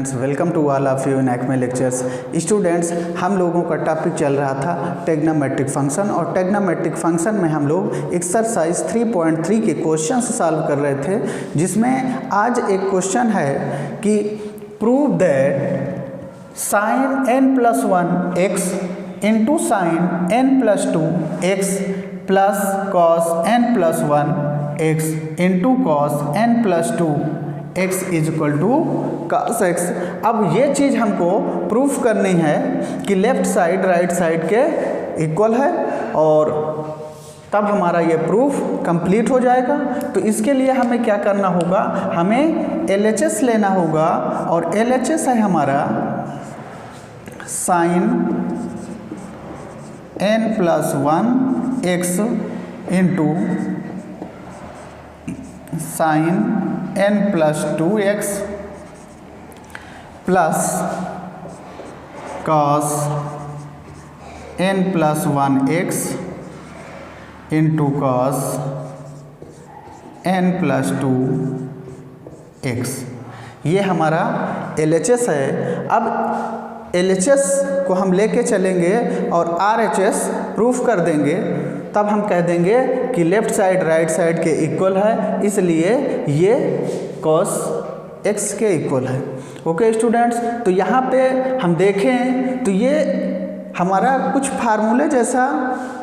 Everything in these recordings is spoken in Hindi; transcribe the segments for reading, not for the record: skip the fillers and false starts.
Students, welcome to all of you in Acme lectures. Students, हम लोगों का टॉपिक चल रहा था टेग्नोमेट्रिक फंक्शन, और टेग्नोमेट्रिक फंक्शन में हम लोग एक्सरसाइज 3.3 के क्वेश्चन सॉल्व कर रहे थे, जिसमें आज एक क्वेश्चन है कि prove that sine n plus 1 x into sine n plus 2 x plus cos n plus 1 x into cos n plus 2 x is equal to cos x। अब ये चीज़ हमको प्रूफ करनी है कि लेफ्ट साइड राइट साइड के इक्वल है, और तब हमारा ये प्रूफ कंप्लीट हो जाएगा। तो इसके लिए हमें क्या करना होगा, हमें LHS लेना होगा, और LHS है हमारा sine n plus 1 x into sine n plus 2 x plus cos n plus 1 x into cos n plus 2 x. ये हमारा LHS है। अब LHS को हम लेके चलेंगे और RHS प्रूफ कर देंगे, तब हम कह देंगे कि लेफ्ट साइड राइट साइड के इक्वल है, इसलिए ये cos x के इक्वल है। ओके स्टूडेंट्स, तो यहाँ पे हम देखें तो ये हमारा कुछ फार्मूले जैसा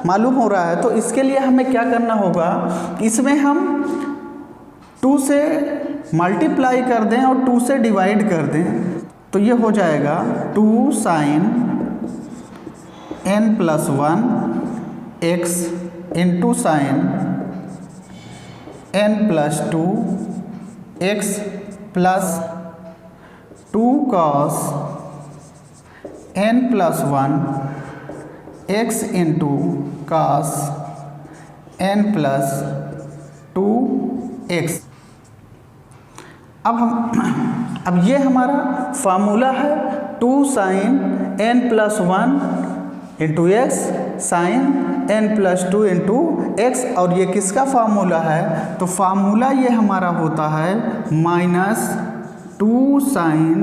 मालूम हो रहा है। तो इसके लिए हमें क्या करना होगा, इसमें हम 2 से मल्टीप्लाई कर दें और 2 से डिवाइड कर दें, तो ये हो जाएगा 2 sine n plus 1 x into sine n plus 2 x plus 2 cos n plus 1 x into cos n plus 2 x. अब ये हमारा फार्मूला है 2 sine n plus 1 into x sine n plus 2 into x, और ये किसका फार्मूला है, तो फार्मूला ये हमारा होता है -2 साइन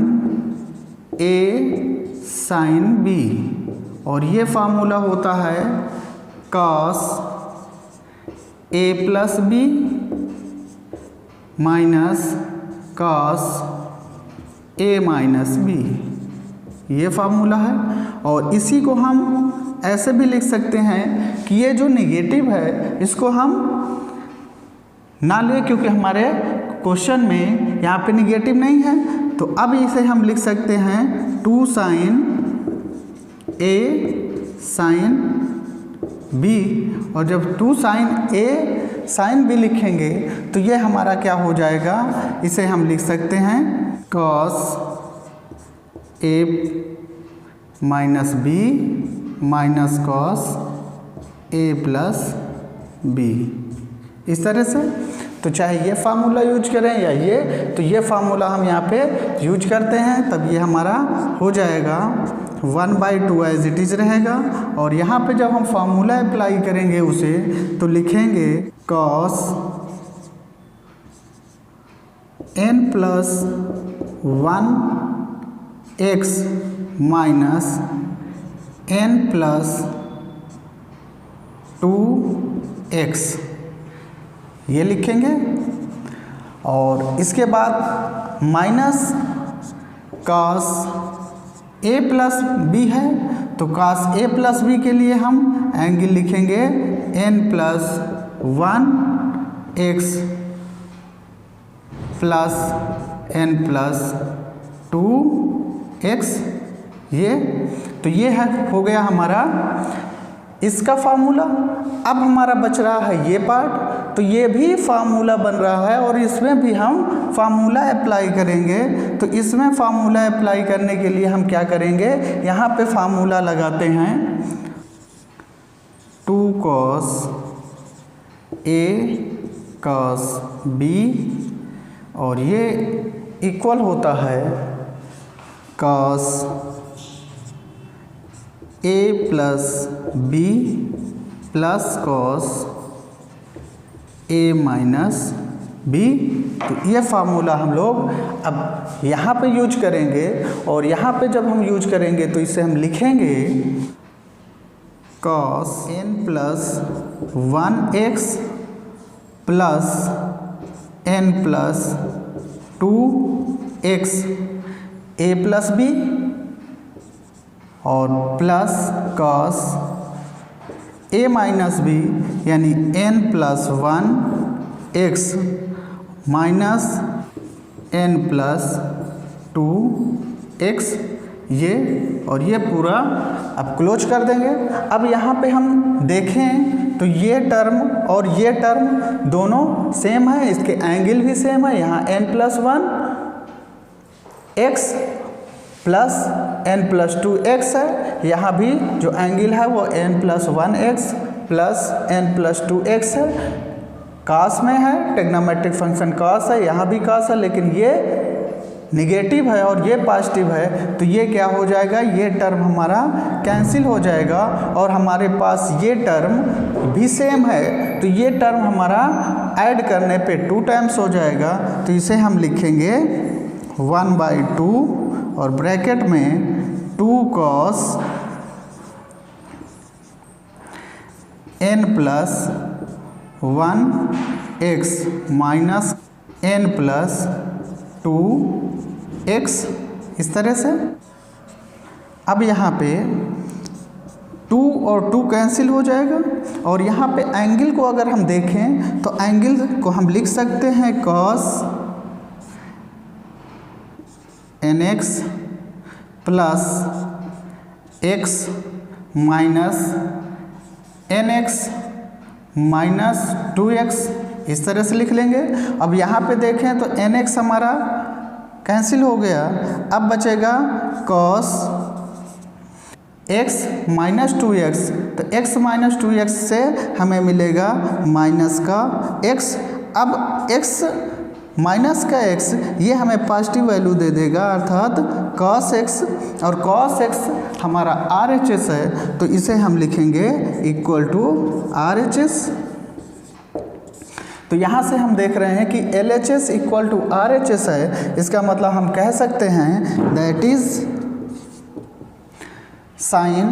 a साइन b, और ये फार्मूला होता है cos a plus b minus cos a minus b, ये फार्मूला है। और इसी को हम ऐसे भी लिख सकते हैं कि ये जो नेगेटिव है इसको हम ना ले, क्योंकि हमारे क्वेश्चन में यहाँ पे नेगेटिव नहीं है। तो अब इसे हम लिख सकते हैं 2 साइन a साइन b, और जब 2 साइन a साइन b लिखेंगे तो ये हमारा क्या हो जाएगा, इसे हम लिख सकते हैं cos a minus b minus cos a plus b, इस तरह से। तो चाहे ये फार्मूला यूज करें या ये, तो ये फार्मूला हम यहाँ पे यूज करते हैं, तब ये हमारा हो जाएगा 1/2 एज इट इज रहेगा। और यहाँ पे जब हम फार्मूला अप्लाई करेंगे उसे, तो लिखेंगे cos n plus 1 x minus n plus 2 x, ये लिखेंगे। और इसके बाद minus cos a plus b है, तो cos a प्लस b के लिए हम एंगल लिखेंगे n plus 1 x plus n plus 2 x, ये तो ये है हो गया हमारा इसका फार्मूला। अब हमारा बच रहा है ये पार्ट, तो ये भी फार्मूला बन रहा है, और इसमें भी हम फार्मूला अप्लाई करेंगे। तो इसमें फार्मूला अप्लाई करने के लिए हम क्या करेंगे, यहाँ पे फार्मूला लगाते हैं 2 cos a cos b, और ये इक्वल होता है cos a plus b plus cos a minus B. तो ये फार्मूला हम लोग अब यहाँ पे यूज करेंगे, और यहाँ पे जब हम यूज करेंगे तो इसे हम लिखेंगे cos n plus 1x plus n plus 2x a plus B, और plus cos a minus B यानी n plus 1x minus n plus 2x, ये और ये पूरा अब क्लोज कर देंगे। अब यहाँ पे हम देखें तो ये टर्म और ये टर्म दोनों सेम है, इसके एंगल भी सेम है। यहाँ n plus 1x plus n plus 2x है, यहाँ भी जो एंगल है वो n plus 1x plus n plus 2x है। cos में है, ट्रिग्नोमेट्रिक फंक्शन cos है, यहाँ भी cos है, लेकिन ये निगेटिव है और ये पॉजिटिव है, तो ये क्या हो जाएगा, ये टर्म हमारा कैंसिल हो जाएगा, और हमारे पास ये टर्म भी सेम है, तो ये टर्म हमारा ऐड करने पे 2 टाइम्स हो जाएगा। तो इसे हम लिखेंगे 1/2 और ब्रैकेट में 2 cos n plus 1x minus n plus 2x, इस तरह से। अब यहाँ पे 2 और 2 कैंसिल हो जाएगा, और यहाँ पे एंगल को अगर हम देखें तो एंगल को हम लिख सकते हैं cos nx plus x minus nx minus 2x, इस तरह से लिख लेंगे। अब यहाँ पे देखें तो nx हमारा कैंसिल हो गया, अब बचेगा cos x माइनस 2x, तो x माइनस 2x से हमें मिलेगा माइनस का x। अब x माइनस का x ये हमें पॉजिटिव वैल्यू दे देगा, अर्थात cos x, और cos x हमारा RHS है, तो इसे हम लिखेंगे इक्वल टू RHS। तो यहाँ से हम देख रहे हैं कि LHS इक्वल टू RHS है, इसका मतलब हम कह सकते हैं that is sine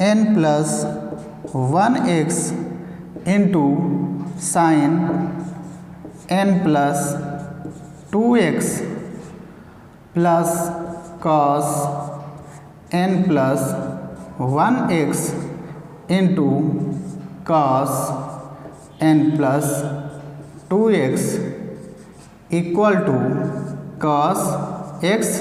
n plus 1x into sine n plus 2x plus cos n plus 1x into cos n plus 2x equal to cos x,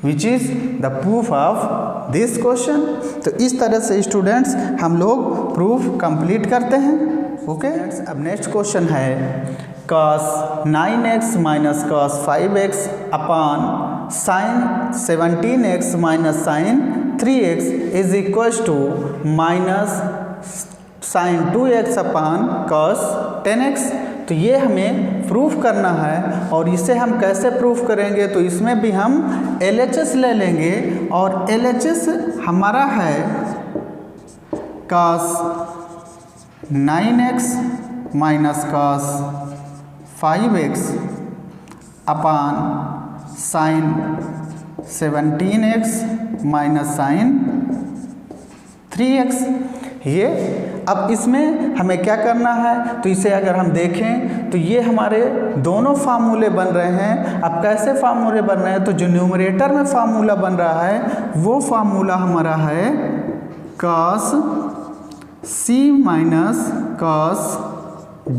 which is the proof of this question. तो इस तरह से स्टूडेंट्स हम लोग प्रूफ कंप्लीट करते हैं। ओके, अब नेक्स्ट क्वेश्चन है cos 9x minus cos 5x upon sine 17x minus sine 3x is equals to minus sine 2x upon cos 10x। तो ये हमें प्रूफ करना है, और इसे हम कैसे प्रूफ करेंगे, तो इसमें भी हम LHS ले लेंगे, और LHS हमारा है cos 9x minus cos 5x upon sine 17x minus sine 3x। ये अब इसमें हमें क्या करना है, तो इसे अगर हम देखें तो ये हमारे दोनों फार्मूले बन रहे हैं। अब कैसे फार्मूले बन रहे हैं, तो जो न्यूमरेटर में फार्मूला बन रहा है वो फार्मूला हमारा है cos c minus cos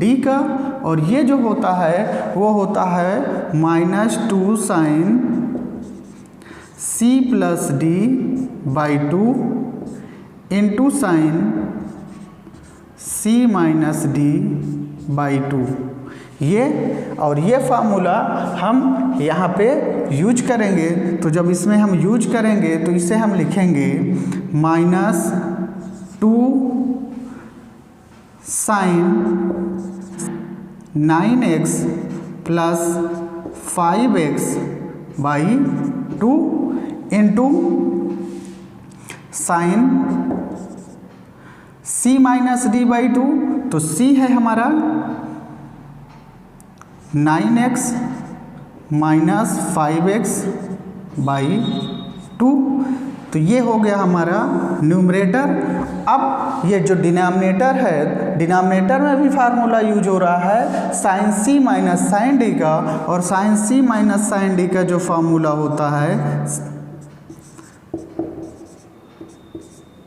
d का, और ये जो होता है वो होता है minus 2 sine c plus d by 2 into sine c minus d by 2। ये और ये फार्मूला हम यहाँ पे यूज करेंगे, तो जब इसमें हम यूज करेंगे तो इसे हम लिखेंगे minus 2 sine 9x plus 5x by 2 into sine c minus D by two, तो c है हमारा 9x माइनस 5x बाई 2, तो ये हो गया हमारा न्यूमरेटर। अब ये जो डिनोमिनेटर है, डिनोमिनेटर में भी फार्मूला यूज हो रहा है साइन सी माइनस साइन डी का, और साइन सी माइनस साइन डी का जो फार्मूला होता है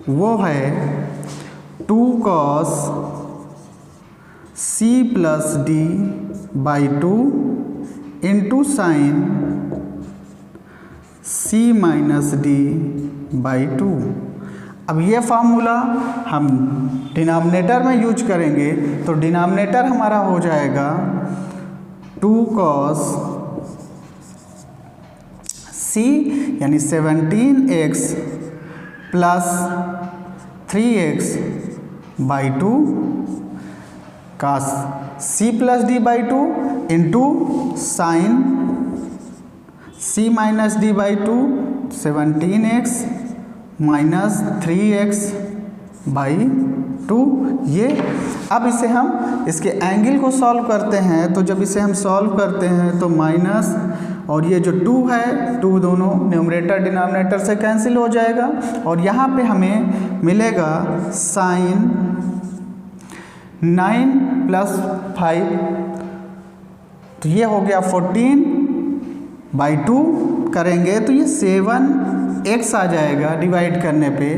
वो है 2 cos c plus D by 2 into sine c minus D by 2। अब ये फार्मूला हम डिनोमिनेटर में यूज करेंगे, तो डिनोमिनेटर हमारा हो जाएगा 2 cos c यानी 17x plus 3x by 2 cos c plus D by 2 into sine c minus D by 2 17x minus 3x by 2। ये अब इसे हम इसके एंगल को सॉल्व करते हैं, तो जब इसे हम सॉल्व करते हैं तो माइनस और ये जो 2 है, 2 दोनों न्यूमरेटर डिनोमिनेटर से कैंसिल हो जाएगा, और यहाँ पे हमें मिलेगा साइन 9 प्लस 5, तो ये हो गया 14 बाई 2 करेंगे तो ये 7x आ जाएगा डिवाइड करने पे,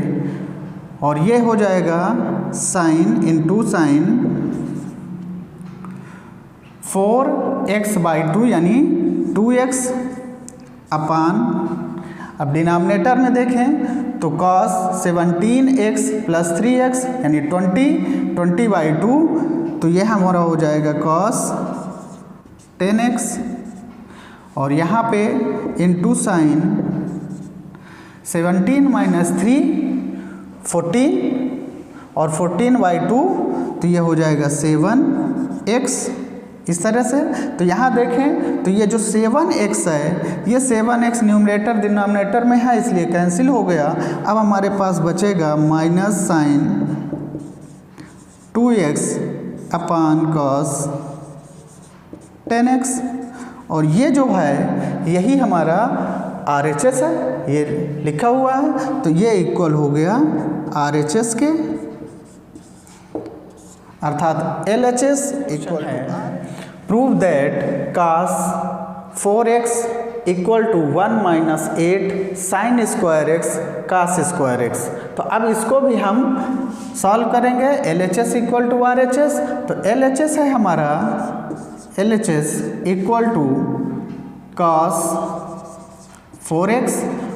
और ये हो जाएगा sine into sine 4x by 2 यानी 2x अपान, अब डिनोमिनेटर में देखें तो cos 17x प्लस 3x यानी 20 बाई 2, तो ये हमारा हो जाएगा cos 10x, और यहाँ पे इंटू साइन 17 माइनस 3 14 और 14 बाई 2, तो ये हो जाएगा 7x इस तरह से। तो यहाँ देखें तो ये जो 7x है, ये 7x न्यूमरेटर डिनोमिनेटर में है इसलिए कैंसिल हो गया। अब हमारे पास बचेगा minus sine 2x upon cos 10x, और ये जो है यही हमारा RHS है, ये लिखा हुआ है, तो ये इक्वल हो गया RHS के, अर्थात LHS इक्वल है। Prove that cos 4x equal to 1 minus 8 sine square x cos square x. तो अब इसको भी हम सॉल्व करेंगे। LHS इक्वल टू RHS, तो LHS है हमारा LHS equal to cos 4x,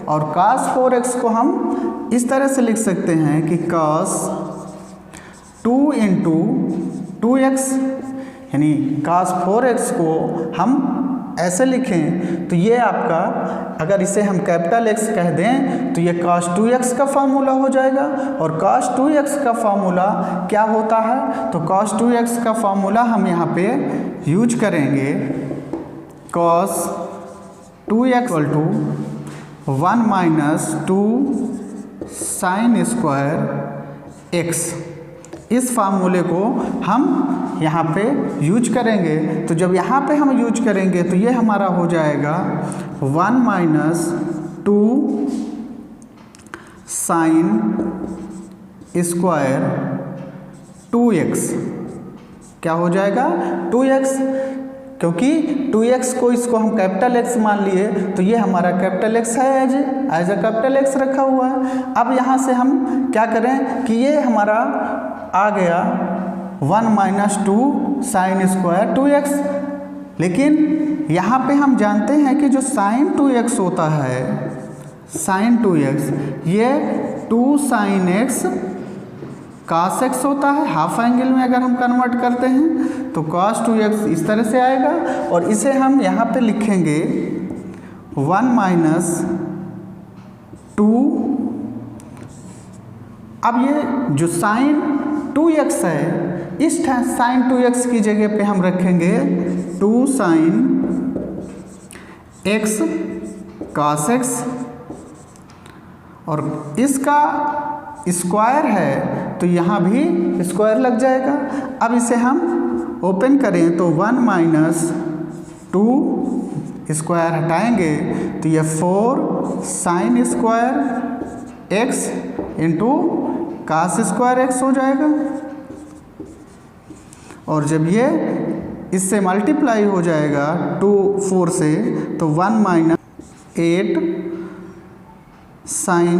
और cos 4x को हम इस तरह से लिख सकते हैं कि cos 2 इंटू 2x, यानी cos 4x को हम ऐसे लिखें तो ये आपका, अगर इसे हम कैपिटल X कह दें तो ये cos 2x का फार्मूला हो जाएगा। और cos 2x का फार्मूला क्या होता है, तो cos 2x का फार्मूला हम यहाँ पे यूज करेंगे cos 2x equal to 1 minus 2 sine square x. इस फार्मूले को हम यहाँ पे यूज करेंगे, तो जब यहाँ पे हम यूज करेंगे तो ये हमारा हो जाएगा 1 माइनस 2 साइन स्क्वायर 2x। क्या हो जाएगा 2x, क्योंकि 2x को इसको हम कैपिटल X मान लिए, तो ये हमारा कैपिटल X है, एज ए कैपिटल X रखा हुआ है। अब यहाँ से हम क्या करें कि ये हमारा आ गया 1 माइनस 2 साइन स्क्वायर 2x, लेकिन यहाँ पे हम जानते हैं कि जो साइन 2x होता है, साइन 2x ये 2 साइन x cos x होता है, हाफ एंगल में अगर हम कन्वर्ट करते हैं तो cos 2x इस तरह से आएगा, और इसे हम यहाँ पे लिखेंगे 1 माइनस 2। अब ये जो साइन 2x है, इस साइन 2x की जगह पे हम रखेंगे 2 साइन x cos x, और इसका स्क्वायर है तो यहाँ भी स्क्वायर लग जाएगा। अब इसे हम ओपन करें तो 1 माइनस 2 स्क्वायर हटाएंगे तो ये 4 sine square x into cos square x हो जाएगा। और जब ये इससे मल्टीप्लाई हो जाएगा 2 4 से तो 1 minus 8 sine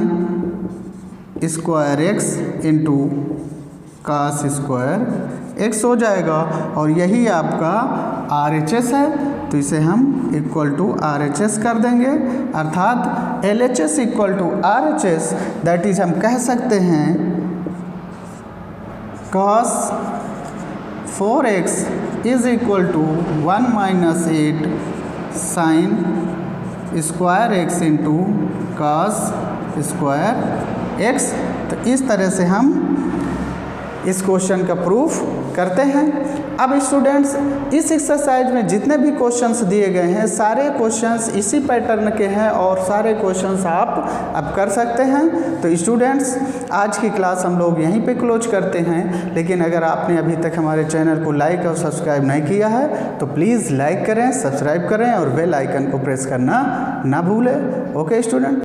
square x into cos square x हो जाएगा। और यही आपका RHS है तो इसे हम इक्वल टू RHS कर देंगे, अर्थात LHS equal to RHS, that is हम कह सकते हैं cos 4x is equal to 1 minus 8 sine square x into cos square x. तो इस तरह से हम इस क्वेश्चन का प्रूफ करते हैं। अब स्टूडेंट्स, इस एक्सरसाइज में जितने भी क्वेश्चंस दिए गए हैं सारे क्वेश्चंस इसी पैटर्न के हैं और सारे क्वेश्चंस आप अब कर सकते हैं। तो स्टूडेंट्स, आज की क्लास हम लोग यहीं पे क्लोज करते हैं, लेकिन अगर आपने अभी तक हमारे चैनल को लाइक और सब्सक्राइब नहीं किया है तो प्लीज़ लाइक करें, सब्सक्राइब करें और बेल आइकन को प्रेस करना ना भूलें। Okay student.